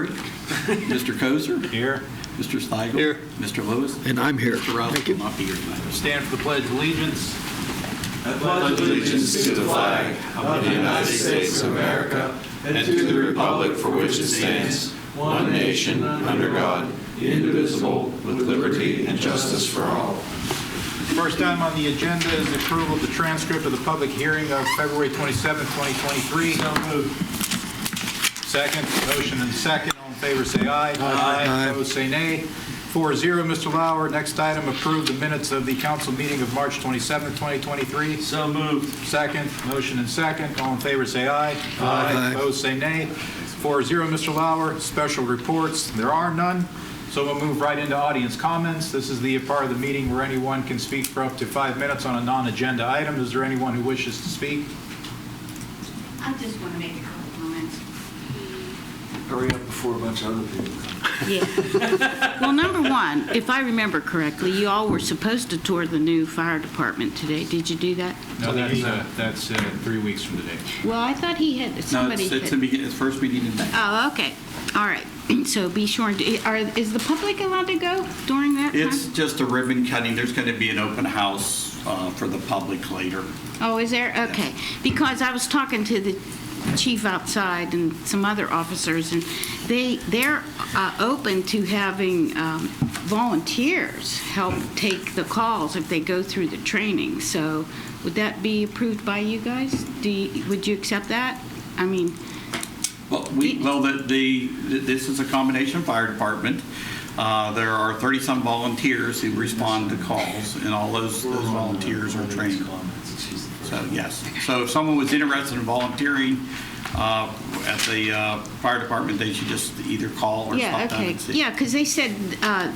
Murray. Mr. Kozer. Here. Mr. Steigel. Here. Mr. Lewis. And I'm here. Mr. Rouse Thank you. will not be here tonight. Stand for the Pledge of Allegiance. I pledge allegiance to the flag of the United States of America and to the republic for which it stands, one nation, under God, indivisible, with liberty and justice for all. First item on the agenda is the approval of the transcript of the public hearing of February 27, 2023. So moved. Second. Motion and second. All in favor say aye. Aye. Opposed say nay. 4-0. Mr. Lauer. Next item, approve the minutes of the council meeting of March 27, 2023. So moved. Second. Motion and second. All in favor say aye. Aye. Opposed say nay. 4-0. Mr. Lauer. Special reports. There are none. So we'll move right into audience comments. This is the part of the meeting where anyone can speak for up to 5 minutes on a non-agenda item. Is there anyone who wishes to speak? I just want to make a couple comments. Hurry up before a bunch of other people come. Yeah. Well, number one, if I remember correctly, you all were supposed to tour the new fire department today. Did you do that? No, that's 3 weeks from today. Well, I thought he had, No, somebody it's had. the first meeting in May. Oh, okay. All right. So be sure, is the public allowed to go during that time? It's just a ribbon cutting. There's going to be an open house for the public later. Oh, is there? Okay. Because I was talking to the chief outside and some other officers, and they're open to having volunteers help take the calls if they go through the training. So would that be approved by you guys? Would you accept that? I mean... Well, this is a combination fire department. There are 30-some volunteers who respond to calls, and all those volunteers are trained. So, yes. So if someone was interested in volunteering at the fire department, they should just either call or stop down and see. Yeah, because they said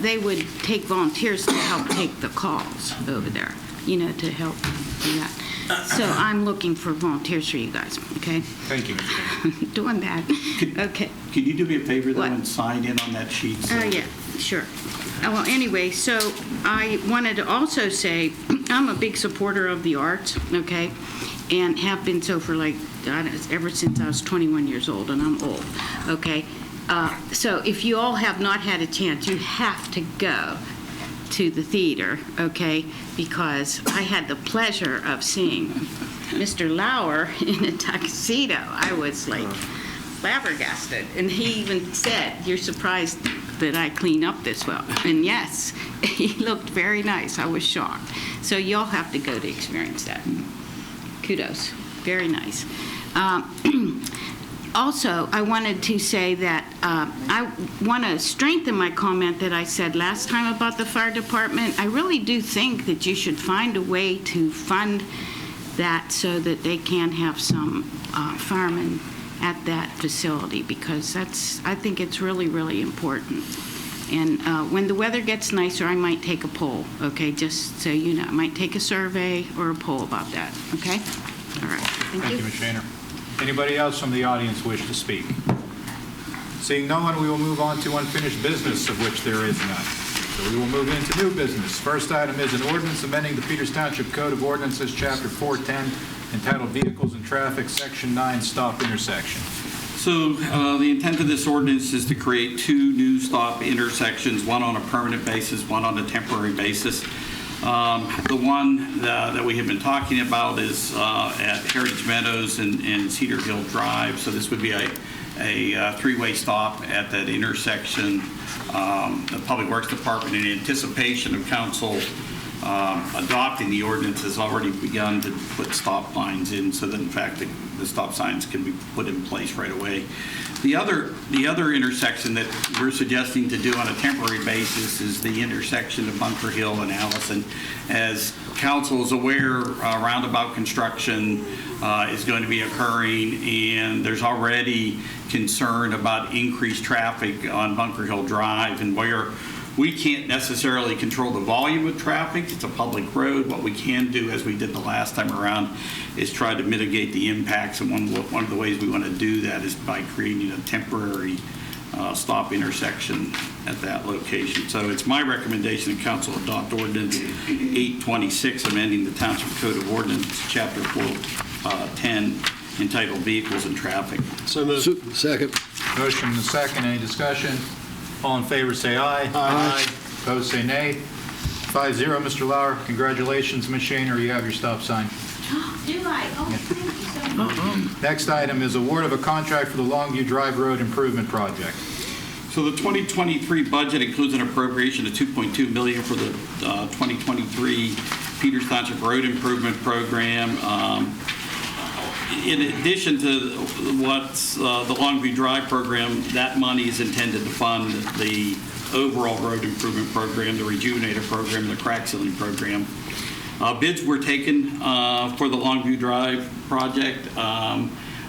they would take volunteers to help take the calls over there, to help do that. So I'm looking for volunteers for you guys, okay? Thank you, Mr. Doing that. Okay. Could you do me a favor, though, What? and sign in on that sheet? Yeah, sure. Well, anyway, so I wanted to also say I'm a big supporter of the arts, okay, and have been so for ever since I was 21 years old, and I'm old, okay? So if you all have not had a chance, you have to go to the theater, okay, because I had the pleasure of seeing Mr. Lauer in a tuxedo. I was like flabbergasted, and he even said, "You're surprised that I clean up this well." And yes, he looked very nice. I was shocked. So y'all have to go to experience that. Kudos. Very nice. Also, I wanted to say that I want to strengthen my comment that I said last time about the fire department. I really do think that you should find a way to fund that so that they can have some firemen at that facility, because I think it's really, really important. And when the weather gets nicer, I might take a poll, okay, just so you know. I might take a survey or a poll about that, okay? All right. Thank you, Ms. Shaner. Anybody else from the audience wish to speak? Seeing no one, we will move on to unfinished business, of which there is none. So we will move into new business. First item is an ordinance amending the Peters Township Code of Ordinances, Chapter 410, entitled Vehicles and Traffic, Section 9, Stop Intersection. So the intent of this ordinance is to create 2 new stop intersections, one on a permanent basis, one on a temporary basis. The one that we have been talking about is at Heritage Meadows and Cedar Hill Drive. So this would be a 3-way stop at that intersection. The Public Works Department, in anticipation of council adopting the ordinance, has already begun to put stop lines in so that, in fact, the stop signs can be put in place right away. The other intersection that we're suggesting to do on a temporary basis is the intersection of Bunker Hill and Allison. As council is aware, roundabout construction is going to be occurring, and there's already concern about increased traffic on Bunker Hill Drive, and where we can't necessarily control the volume of traffic. It's a public road. What we can do, as we did the last time around, is try to mitigate the impacts. And one of the ways we want to do that is by creating a temporary stop intersection at that location. So it's my recommendation that council adopt ordinance 826, amending the Township Code of Ordinance, Chapter 410, entitled Vehicles and Traffic. So moved. Second. Motion and a second. Any discussion? All in favor, say aye. Aye. Opposed, say nay. 5-0, Mr. Lauer. Congratulations, Ms. Shaner. You have your stop sign. Do I? Oh, thank you so much. Next item is award of a contract for the Longview Drive Road Improvement Project. So the 2023 budget includes an appropriation of $2.2 million for the 2023 Peters Township Road Improvement Program. In addition to what's the Longview Drive program, that money is intended to fund the overall road improvement program, the Rejuvenator program, the crack sealing program. Bids were taken for the Longview Drive project.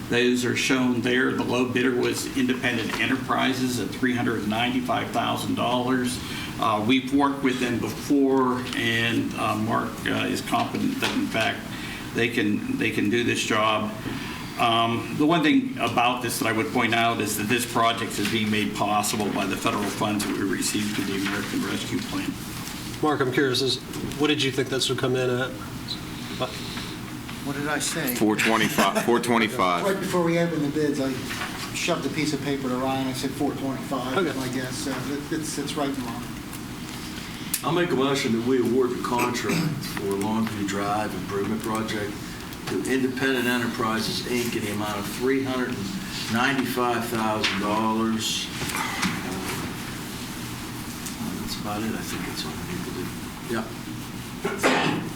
Those are shown there. The low bidder was Independent Enterprises at $395,000. We've worked with them before, and Mark is confident that, in fact, they can do this job. The one thing about this that I would point out is that this project is being made possible by the federal funds that we received through the American Rescue Plan. Mark, I'm curious, what did you think this would come in at? What did I say? 425. 425. Right before we opened the bids, I shoved a piece of paper to Ryan. I said 425, Okay. I guess. So it's right in line. I'll make a motion that we award the contract for Longview Drive Improvement Project to Independent Enterprises, Inc. in the amount of $395,000. That's about it. I think it's all we need to do. Yep.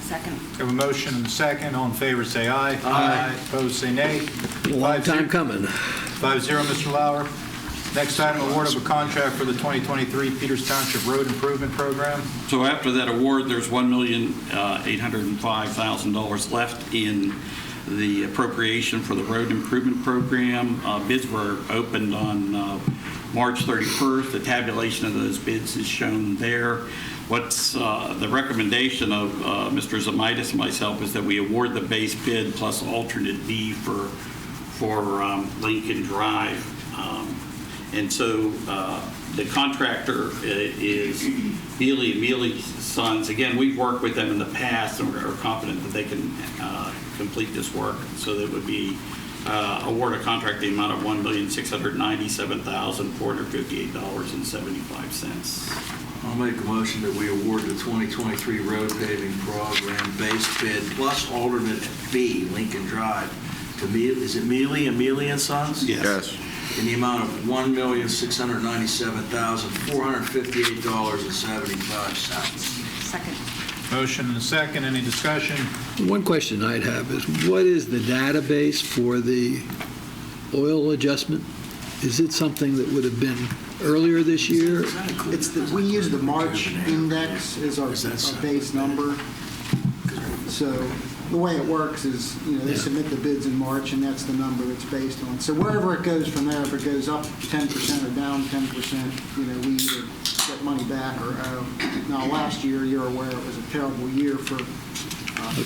Second. We have a motion and a second. All in favor, say aye. Aye. Opposed, say nay. Long time coming. 5-0, Mr. Lauer. Next item, award of a contract for the 2023 Peters Township Road Improvement Program. So after that award, there's $1,805,000 left in the appropriation for the road improvement program. Bids were opened on March 31st. The tabulation of those bids is shown there. What's the recommendation of Mr. Zamitis and myself is that we award the base bid plus alternate B for Lincoln Drive. And so the contractor is Mealy Sons. Again, we've worked with them in the past and are confident that they can complete this work. So that would be award a contract the amount of $1,697,458.75. I'll make a motion that we award the 2023 road paving program base bid plus alternate B, Lincoln Drive, to is it Mealy and Sons? Yes. In the amount of $1,697,458.75. Second. Motion and a second. Any discussion? One question I'd have is, what is the database for the oil adjustment? Is it something that would have been earlier this year? We use the March index as our base number. So the way it works is, they submit the bids in March, and that's the number it's based on. So wherever it goes from there, if it goes up 10% or down 10%, we either get money back or out. Now, last year, you're aware it was a terrible year for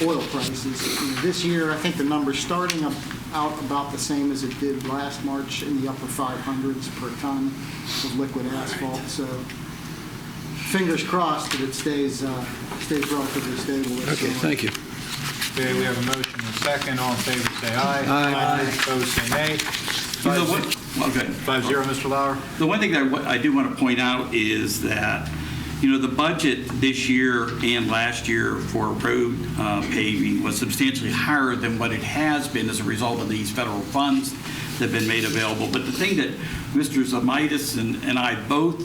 oil prices. This year, I think the number's starting out about the same as it did last March, in the upper 500s per ton of liquid asphalt. So fingers crossed that it stays relatively stable. Okay, thank you. Okay, we have a motion and a second. All in favor, say aye. Aye. Opposed, say nay. You know what? Okay. 5-0, Mr. Lauer. The one thing that I do want to point out is that, the budget this year and last year for road paving was substantially higher than what it has been as a result of these federal funds that have been made available. But the thing that Mr. Zamitis and I both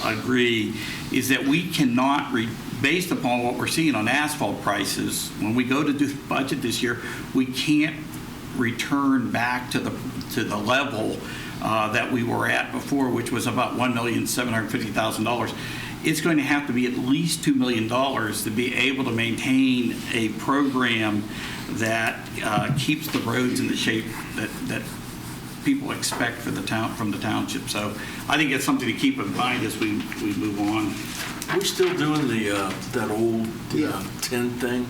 agree is that we cannot, based upon what we're seeing on asphalt prices, when we go to do the budget this year, we can't return back to the level that we were at before, which was about $1,750,000. It's going to have to be at least $2 million to be able to maintain a program that keeps the roads in the shape that people expect from the township. So I think it's something to keep in mind as we move on. Are we still doing that old tin thing?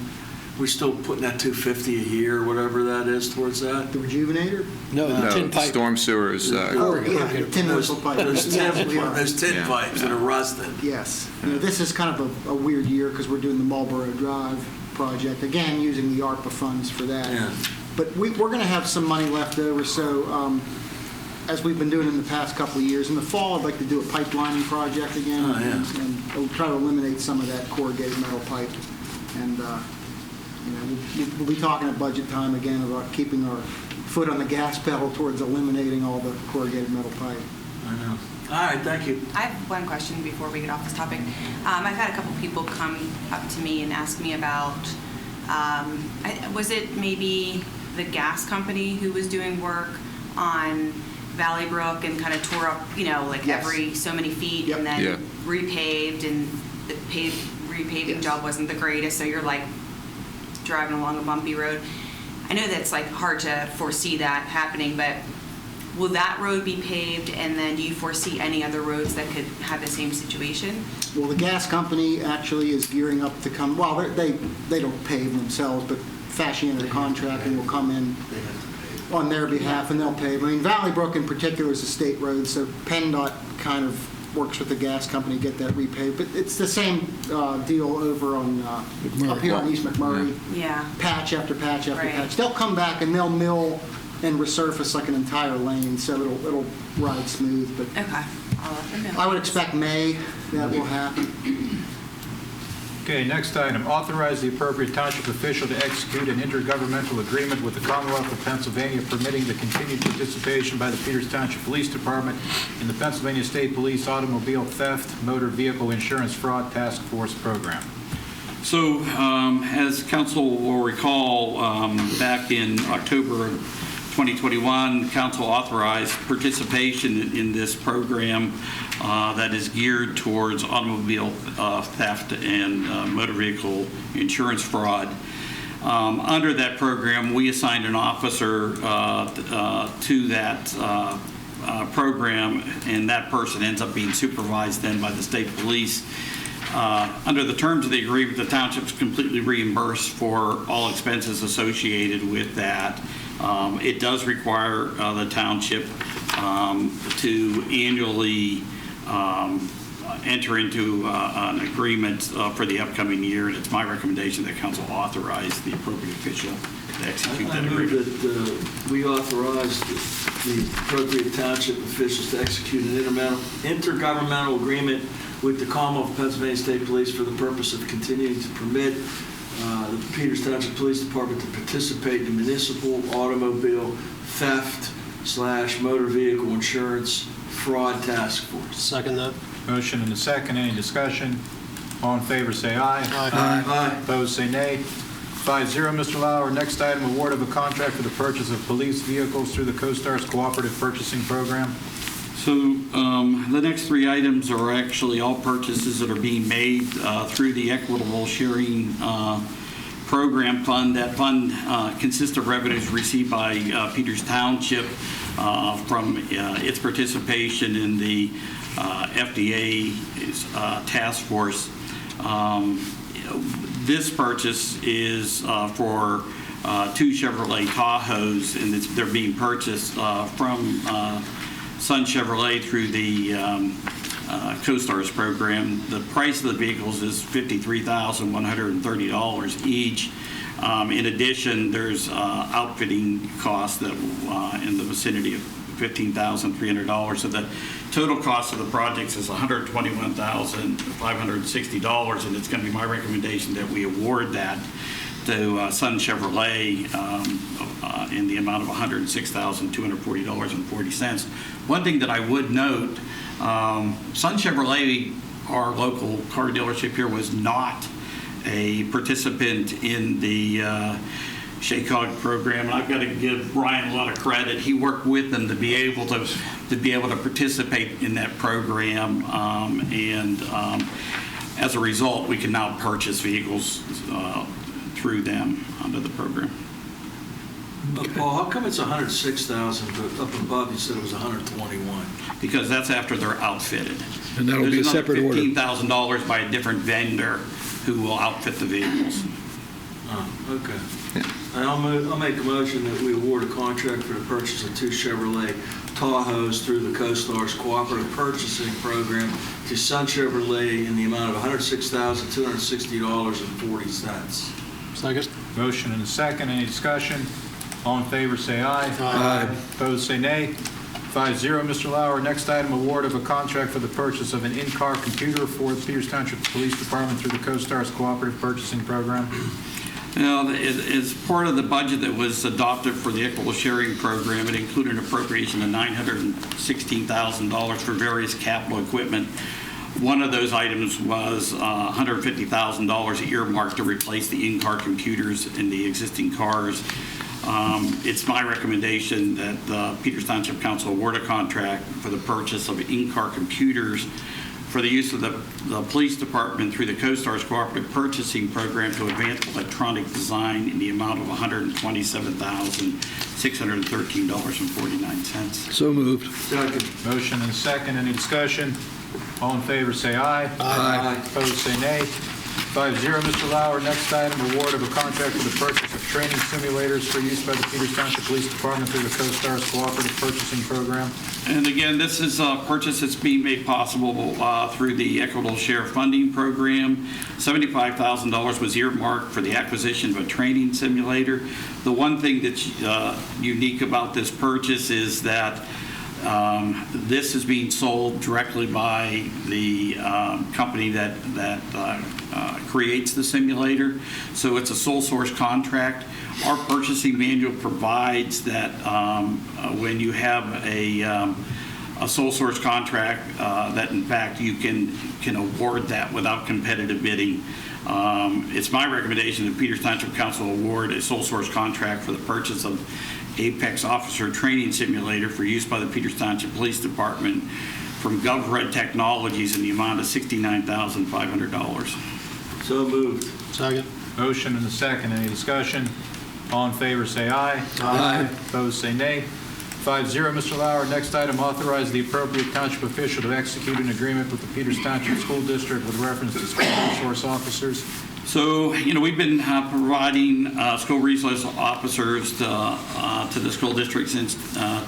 We still putting that $250 a year, whatever that is, towards that? The Rejuvenator? No, the tin pipe. Storm sewers. The tin whistle pipe. Those tin Yeah. pipes that are rusted. Yes. This is kind of a weird year because we're doing the Marlboro Drive project, again, using the ARPA funds for that. Yeah. But we're going to have some money left over, so as we've been doing in the past couple of years, in the fall, I'd like to do a pipelining project again. Oh, yeah. And we'll try to eliminate some of that corrugated metal pipe. And, we'll be talking at budget time again about keeping our foot on the gas pedal towards eliminating all the corrugated metal pipe. I know. All right, thank you. I have one question before we get off this topic. I've had a couple people come up to me and ask me about, was it maybe the gas company who was doing work on Valley Brook and kind of tore up, Yes. every so many feet Yep. and then Yeah. repaved, and the repaving Yes. job wasn't the greatest, so you're like driving along a bumpy road. I know that's like hard to foresee that happening, but will that road be paved, and then do you foresee any other roads that could have the same situation? Well, the gas company actually is gearing up to come, well, they don't pave themselves, but Fashion Contracting will come in on their behalf, and they'll pave. I mean, Valley Brook in particular is a state road, so PennDOT kind of works with the gas company to get that repaved. But it's the same deal over on, up here on East McMurray. Yeah. Patch after patch after Right. patch. They'll come back and they'll mill and resurface like an entire lane, so it'll ride smooth. But Okay. I'll let them know. I would expect May that will happen. Okay, next item, authorize the appropriate township official to execute an intergovernmental agreement with the Commonwealth of Pennsylvania permitting the continued participation by the Peters Township Police Department in the Pennsylvania State Police Automobile Theft Motor Vehicle Insurance Fraud Task Force Program. So, as council will recall, back in October of 2021, council authorized participation in this program that is geared towards automobile theft and motor vehicle insurance fraud. Under that program, we assigned an officer to that program, and that person ends up being supervised then by the state police. Under the terms of the agreement, the township is completely reimbursed for all expenses associated with that. It does require the township to annually enter into an agreement for the upcoming year, and it's my recommendation that council authorize the appropriate official to execute I that move agreement. that we authorize the appropriate township officials to execute an intergovernmental agreement with the Commonwealth of Pennsylvania State Police for the purpose of continuing to permit the Peters Township Police Department to participate in municipal automobile theft/motor vehicle insurance fraud task force. Second that. Motion and a second. Any discussion? All in favor, say aye. Aye. Opposed, say nay. 5-0, Mr. Lauer. Next item, award of a contract for the purchase of police vehicles through the CoStar's Cooperative Purchasing Program. So the next three items are actually all purchases that are being made through the Equitable Sharing Program Fund. That fund consists of revenues received by Peters Township from its participation in the FDA task force. This purchase is for two Chevrolet Tahoes, and they're being purchased from Sun Chevrolet through the CoStar's program. The price of the vehicles is $53,130 each. In addition, there's outfitting costs that in the vicinity of $15,300. So the total cost of the projects is $121,560, and it's going to be my recommendation that we award that to Sun Chevrolet in the amount of $106,240.40. One thing that I would note, Sun Chevrolet, our local car dealership here, was not a participant in the SHACOG program, and I've got to give Brian a lot of credit. He worked with them to be able to participate in that program, and as a result, we can now purchase vehicles through them under the program. Paul, how come it's 106,000, but up above you said it was 121? Because that's after they're outfitted. And that'll be a separate order. There's another $15,000 by a different vendor who will outfit the vehicles. Oh, okay. I'll make a motion that we award a contract for the purchase of two Chevrolet Tahoes through the CoStar's Cooperative Purchasing Program to Sun Chevrolet in the amount of $106,260.40. Second. Motion and a second. Any discussion? All in favor, say aye. Aye. Opposed, say nay. 5-0, Mr. Lauer. Next item, award of a contract for the purchase of an in-car computer for the Peters Township Police Department through the CoStarz Cooperative Purchasing Program. As part of the budget that was adopted for the equitable sharing program, it included an appropriation of $916,000 for various capital equipment. One of those items was $150,000 earmarked to replace the in-car computers in the existing cars. It's my recommendation that the Peters Township Council award a contract for the purchase of in-car computers for the use of the police department through the CoStarz Cooperative Purchasing Program to advance electronic design in the amount of $127,613.49. So moved. Second. Motion and a second. Any discussion? All in favor, say aye. Aye. Opposed, say nay. 5-0, Mr. Lauer. Next item, award of a contract for the purchase of training simulators for use by the Peters Township Police Department through the CoStarz Cooperative Purchasing Program. And again, this is a purchase that's being made possible through the Equitable Share Funding Program. $75,000 was earmarked for the acquisition of a training simulator. The one thing that's unique about this purchase is that this is being sold directly by the company that creates the simulator. So it's a sole source contract. Our purchasing manual provides that when you have a sole source contract, that in fact you can award that without competitive bidding. It's my recommendation that Peters Township Council award a sole source contract for the purchase of Apex Officer Training Simulator for use by the Peters Township Police Department from GovRed Technologies in the amount of $69,500. So moved. Second. Motion and a second. Any discussion? All in favor, say aye. Aye. Opposed, say nay. 5-0, Mr. Lauer. Next item, authorize the appropriate township official to execute an agreement with the Peters Township School District with reference to school resource officers. So, we've been providing school resource officers to the school district since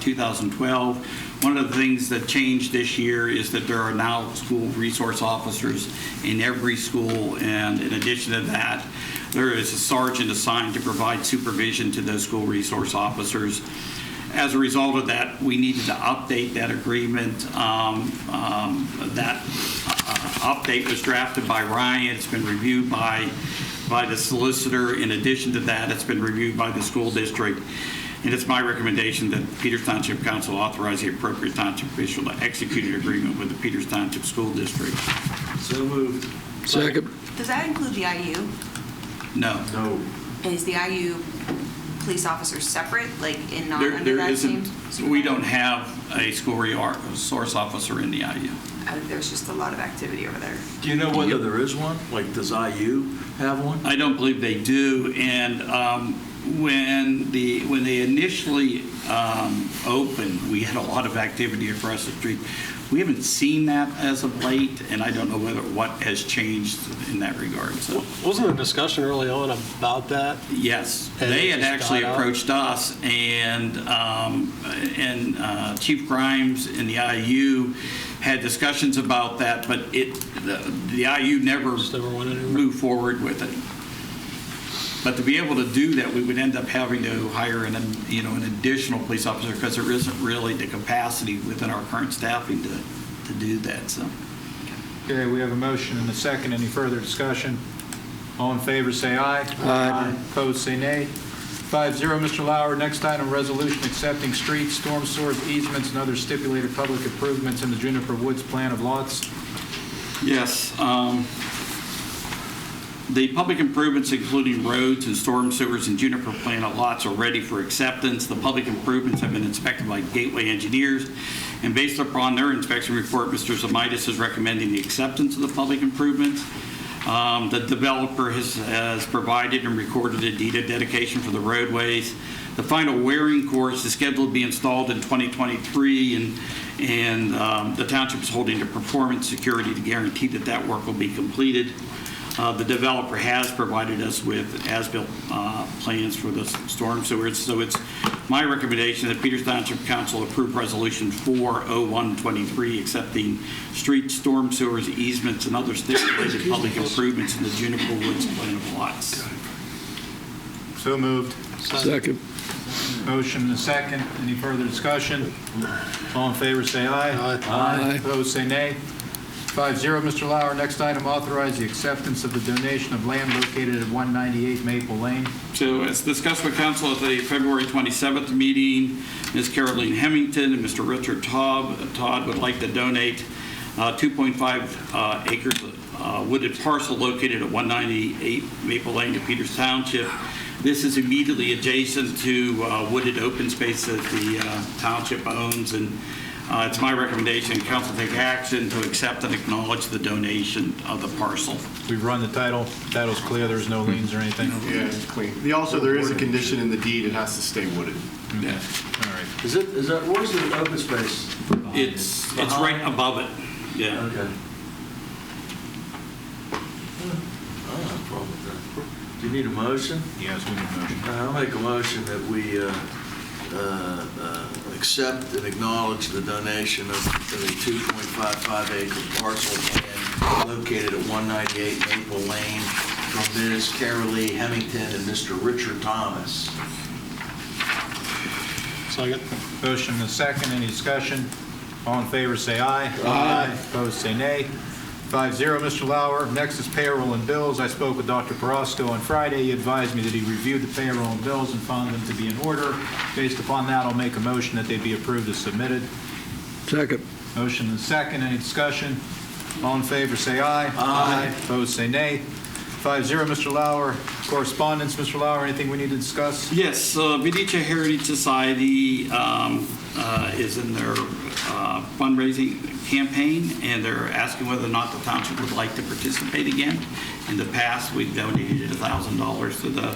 2012. One of the things that changed this year is that there are now school resource officers in every school, and in addition to that, there is a sergeant assigned to provide supervision to those school resource officers. As a result of that, we needed to update that agreement. That update was drafted by Ryan. It's been reviewed by the solicitor. In addition to that, it's been reviewed by the school district. And it's my recommendation that Peters Township Council authorize the appropriate township official to execute an agreement with the Peters Township School District. So moved. Second. Does that include the IU? No. No. Is the IU police officers separate, like in not There under that same? isn't. We don't have a school resource officer in the IU. There's just a lot of activity over there. Do you know whether there is one? Like, does IU have one? I don't believe they do. And when they initially opened, we had a lot of activity across the street. We haven't seen that as of late, and I don't know what has changed in that regard. So, Wasn't there a discussion early on about that? yes, And they it had just actually died out? approached us, and Chief Grimes in the IU had discussions about that, but the IU never Just never went anywhere? move forward with it. But to be able to do that, we would end up having to hire an additional police officer because there isn't really the capacity within our current staffing to do that. So, Okay, we have a motion and a second. Any further discussion? All in favor, say aye. Aye. Opposed, say nay. 5-0, Mr. Lauer. Next item, resolution accepting streets, storm sewers, easements, and other stipulated public improvements in the Juniper Woods plan of lots. yes. The public improvements, including roads and storm sewers and Juniper plan of lots, are ready for acceptance. The public improvements have been inspected by Gateway Engineers, and based upon their inspection report, Mr. Zamaitis is recommending the acceptance of the public improvements. The developer has provided and recorded a deed of dedication for the roadways. The final wearing course is scheduled to be installed in 2023, and the township is holding a performance security to guarantee that work will be completed. The developer has provided us with as-built plans for the storm sewers, so it's my recommendation that Peters Township Council approve Resolution 40123, accepting street, storm sewers, easements, and other stipulated public improvements in the Juniper Woods plan of lots. So moved. Second. Motion and a second. Any further discussion? All in favor, say aye. Aye. Opposed, say nay. 5-0, Mr. Lauer. Next item, authorize the acceptance of the donation of land located at 198 Maple Lane. So as discussed with council at the February 27th meeting, Ms. Caroline Hemmington and Mr. Richard Todd would like to donate 2.5 acres wooded parcel located at 198 Maple Lane to Peters Township. This is immediately adjacent to wooded open space that the township owns, and it's my recommendation council take action to accept and acknowledge the donation of the parcel. We've run the title. Title's clear. There's no liens or anything. Yeah, it's clean. There is a condition in the deed, it has to stay wooded. Yeah. All right. Is that, where's the open space? It's right above it. Yeah. Okay. I don't have a problem with that. Do you need a motion? Yes, we need a motion. I'll make a motion that we accept and acknowledge the donation of the 2.55 acre parcel of land located at 198 Maple Lane from Ms. Carolee Hemmington and Mr. Richard Thomas. Second. Motion and a second. Any discussion? All in favor, say aye. Aye. Opposed, say nay. 5-0, Mr. Lauer. Next is payroll and bills. I spoke with Dr. Perosco on Friday. He advised me that he reviewed the payroll and bills and found them to be in order. Based upon that, I'll make a motion that they be approved as submitted. Second. Motion and second. Any discussion? All in favor, say aye. Aye. Opposed, say nay. 5-0, Mr. Lauer. Correspondence, Mr. Lauer, anything we need to discuss? Yes, Vidicha Heritage Society is in their fundraising campaign, and they're asking whether or not the township would like to participate again. In the past, we've donated $1,000 to the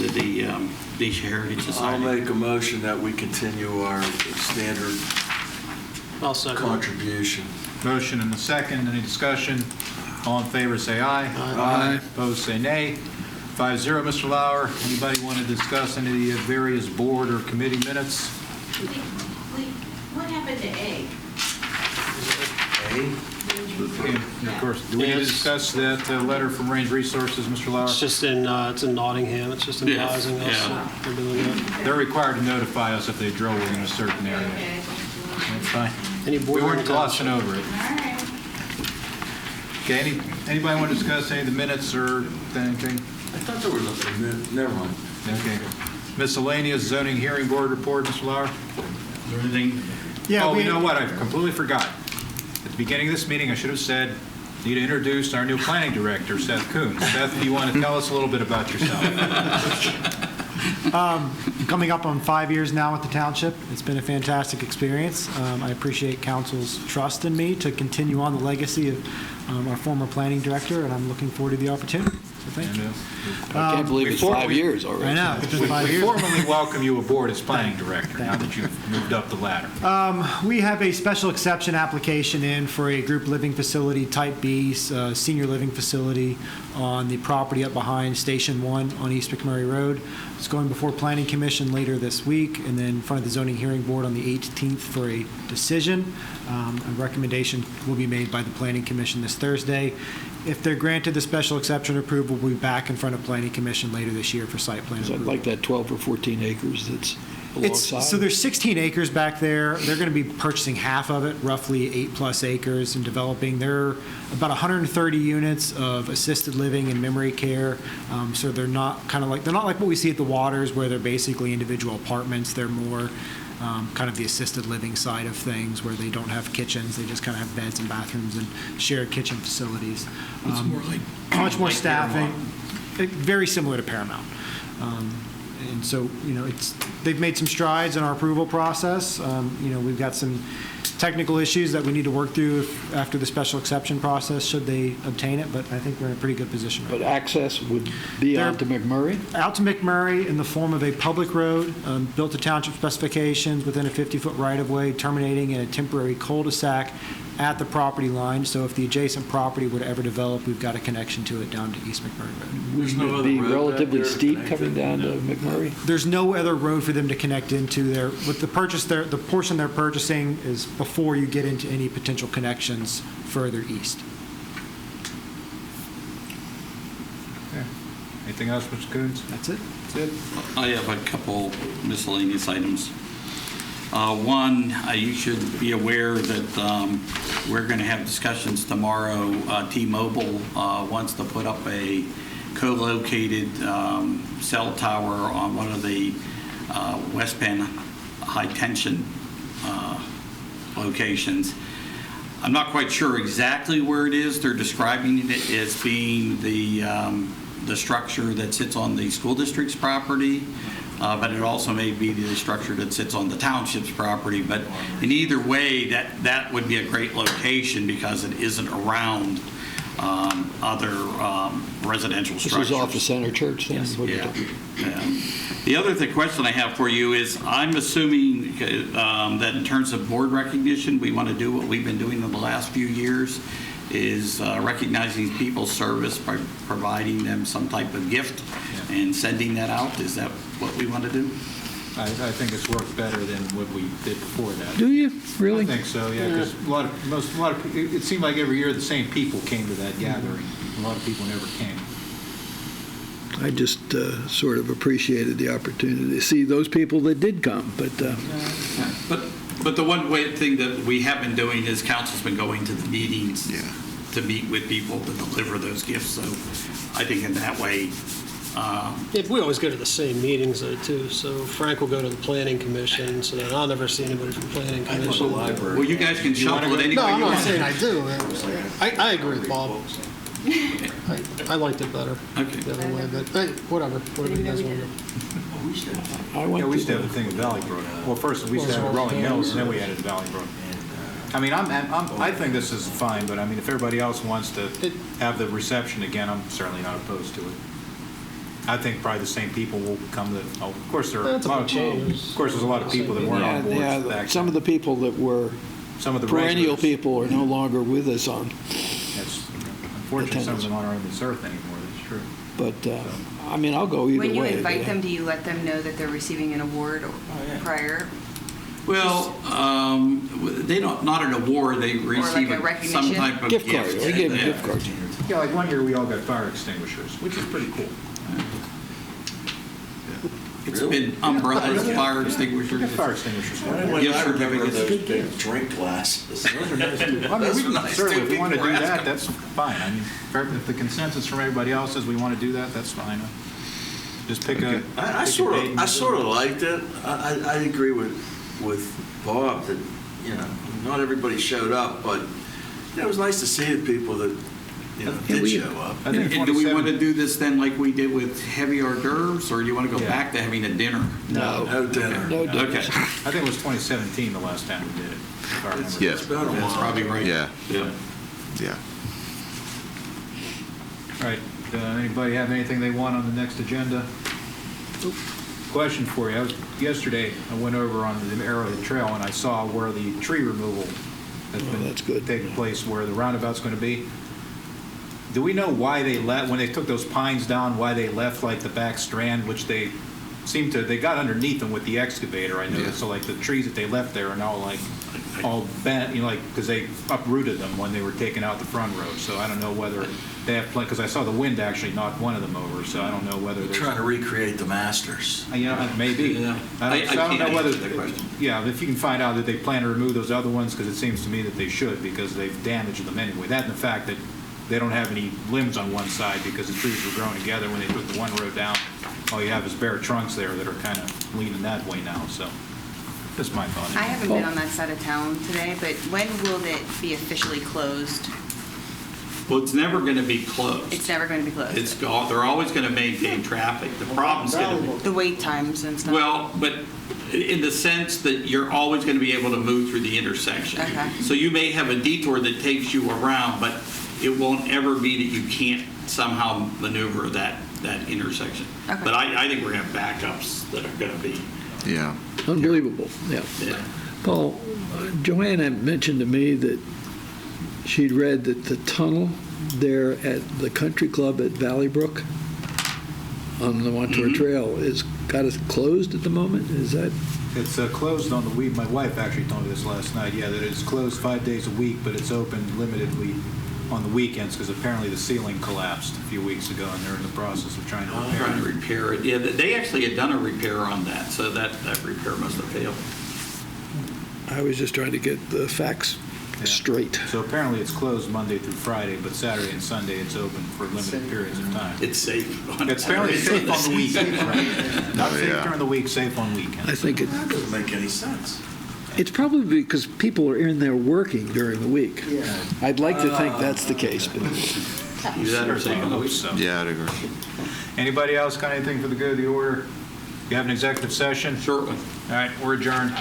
Vidicha Heritage I'll Society. make a motion that we continue our standard I'll second. contribution. Motion and a second. Any discussion? All in favor, say aye. Aye. Opposed, say nay. 5-0, Mr. Lauer. Anybody want to discuss any of the various board or committee minutes? What happened to A? A? And of course, do we need to discuss that letter from Range Resources, Mr. Lauer? It's just in, it's in Nottingham. It's just Yes, advising us yeah. that they're doing it. They're required to notify us if they drill within a certain area. That's fine. Any board We weren't members? glossing over it. Okay, anybody want to discuss any of the minutes or anything? I thought there was a, never mind. Okay. Miscellaneous zoning hearing board report, Mr. Lauer? Is there anything? Oh, you know what? I completely forgot. At the beginning of this meeting, I should have said, need to introduce our new planning director, Seth Coons. Seth, do you want to tell us a little bit about yourself? Coming up on 5 years now with the township. It's been a fantastic experience. I appreciate council's trust in me to continue on the legacy of our former planning director, and I'm looking forward to the opportunity. So thank you. I can't believe it's 5 years already. I know, it's been 5 We years. formally welcome you aboard as planning director now that you've moved up the ladder. We have a special exception application in for a group living facility, Type B, senior living facility on the property up behind Station 1 on East McMurray Road. It's going before Planning Commission later this week, and then in front of the Zoning Hearing Board on the 18th for a decision. A recommendation will be made by the Planning Commission this Thursday. If they're granted the special exception approval, we'll be back in front of Planning Commission later this year for site plan Is that approval. like that 12 or 14 acres that's alongside? So there's 16 acres back there. They're going to be purchasing half of it, roughly 8+ acres, and developing. They're about 130 units of assisted living and memory care. So they're not like what we see at the Waters, where they're basically individual apartments. They're more kind of the assisted living side of things, where they don't have kitchens. They just kind of have beds and bathrooms and shared kitchen facilities. It's more like Much more like staffing. Very similar to Paramount. And so, they've made some strides in our approval process. We've got some technical issues that we need to work through after the special exception process, should they obtain it, but I think we're in a pretty good position right But now. access would be They're- out to McMurray? Out to McMurray in the form of a public road, built to township specifications within a 50-foot right-of-way, terminating in a temporary cul-de-sac at the property line. So if the adjacent property were to ever develop, we've got a connection to it down to East McMurray Road. There's no Would other it be road back relatively there steep connected? coming down to McMurray? There's no other road for them to connect into there. With the purchase, the portion they're purchasing is before you get into any potential connections further east. Anything else, Mr. Coons? That's it. That's it? I have a couple miscellaneous items. One, you should be aware that we're going to have discussions tomorrow. T-Mobile wants to put up a co-located cell tower on one of the West Penn high-tension locations. I'm not quite sure exactly where it is. They're describing it as being the structure that sits on the school district's property, but it also may be the structure that sits on the township's property. But in either way, that would be a great location because it isn't around other residential This structures. is off the Center Church then? Yes. What are you Yeah. talking- Yeah. The other question I have for you is, I'm assuming that in terms of board recognition, we want to do what we've been doing in the last few years, is recognizing people's service by providing them some type of gift and sending that out. Is that what we want to do? I think it's worked better than what we did before that. Do you, really? I think so, yeah, because it seemed like every year the same people came to that gathering. A lot of people never came. I just sort of appreciated the opportunity to see those people that did come, but But the one thing that we have been doing is council's been going to the meetings to meet with people to deliver those gifts. So I think in that way, We always go to the same meetings though, too. So Frank will go to the planning commission, so then I'll never see anybody from planning commission. well, you guys can shuffle it any No, way I'm you not want. saying I do. I agree with Bob. I liked it better Okay. the other way, but hey, whatever you guys want to do. I Yeah, went we used to to, have a thing at Valley Brook. Well, first we used to have it at Rolling Hills, and then we added Valley Brook. I mean, I think this is fine, but I mean, if everybody else wants to have the reception again, I'm certainly not opposed to it. I think probably the same people will come to, of course, there are That's a big change. of course, there's a lot of people that weren't on board. yeah, some of the people that were Some of the perennial regulars. people are no longer with us on, That's unfortunately, some of them aren't on this earth anymore, that's true. but, I mean, I'll go either way. When you but, invite them, do you let them know that they're receiving an award prior? Well, they don't, not an award, they receive a some recognition? type of Gift gift. cards, they give them Yeah. gift cards. Yeah, like 1 year, we all got fire extinguishers, which is pretty cool. It's been umbrellas, fire We extinguishers. got fire extinguishers. Gift I remember certificates. those big drink glasses. I mean, we can certainly, if we want to do that, that's fine. I mean, if the consensus from everybody else is we want to do that, that's fine. Just pick a. I pick a sort date of, and I do sort it. of liked it. I agree with Bob that, you know, not everybody showed up, but it was nice to see the people that, you know, did show up. I think And do we want to 27 do this then like we did with heavy hors d'oeuvres, or do you want to go Yeah. back to having a dinner? No dinner. No, Okay, I think it was 2017 the last time we did it, if I remember. Yeah. It's been a that's while. probably right. Yeah. Yeah. Yeah. All right, anybody have anything they want on the next agenda? Question for you. Yesterday, I went over on the Arrowhead Trail and I saw where the tree removal has Oh, been that's good. taking place, where the roundabout's going to be. Do we know why they left, when they took those pines down, why they left like the back strand, which they seemed to, they got underneath them with the excavator, I noticed. Yeah. So like the trees that they left there are now like all bent, you know, like, because they uprooted them when they were taking out the front row. So I don't know whether they have, because I saw the wind actually knock one of them over, so I don't know whether They're there's. trying to recreate the Masters. You know, maybe. Yeah. I I don't know can't whether, answer that question. yeah, if you can find out that they plan to remove those other ones, because it seems to me that they should, because they've damaged them anyway. That and the fact that they don't have any limbs on one side because the trees were growing together when they took the one row down. All you have is bare trunks there that are kind of leaning that way now, so that's my thought. I haven't been on that side of town today, but when will it be officially closed? Well, it's never going to be closed. It's never going to be closed? They're always going to maintain traffic. The problem's going to be, The wait times and stuff? well, but in the sense that you're always going to be able to move through the intersection. Okay. So you may have a detour that takes you around, but it won't ever be that you can't somehow maneuver that intersection. Okay. But I think we're going to have backups that are going to be, Yeah. Unbelievable, yeah. yeah. Paul, Joanna mentioned to me that she'd read that the tunnel there at the country club at Valley Brook on the Montour Trail is got us closed at the moment. Is that? It's closed on the week. My wife actually told me this last night. Yeah, that it's closed 5 days a week, but it's open limitedly on the weekends, because apparently the ceiling collapsed a few weeks ago, and they're in the process of trying to I'm repair trying to it. repair it. Yeah, they actually had done a repair on that, so that repair must have failed. I was just trying to get the facts Yeah. straight. So apparently it's closed Monday through Friday, but Saturday and Sunday it's open for limited periods of time. It's safe. It's apparently safe on the weekends, right? Not safe during the week, safe on weekends. I think That doesn't make any sense. it's probably because people are in there working during the week. Yeah. I'd like to think that's the case, but Is that or safe on the week? So. Yeah, I'd agree. Anybody else got anything for the good of the order? You have an executive session? Short one. All right, we're adjourned.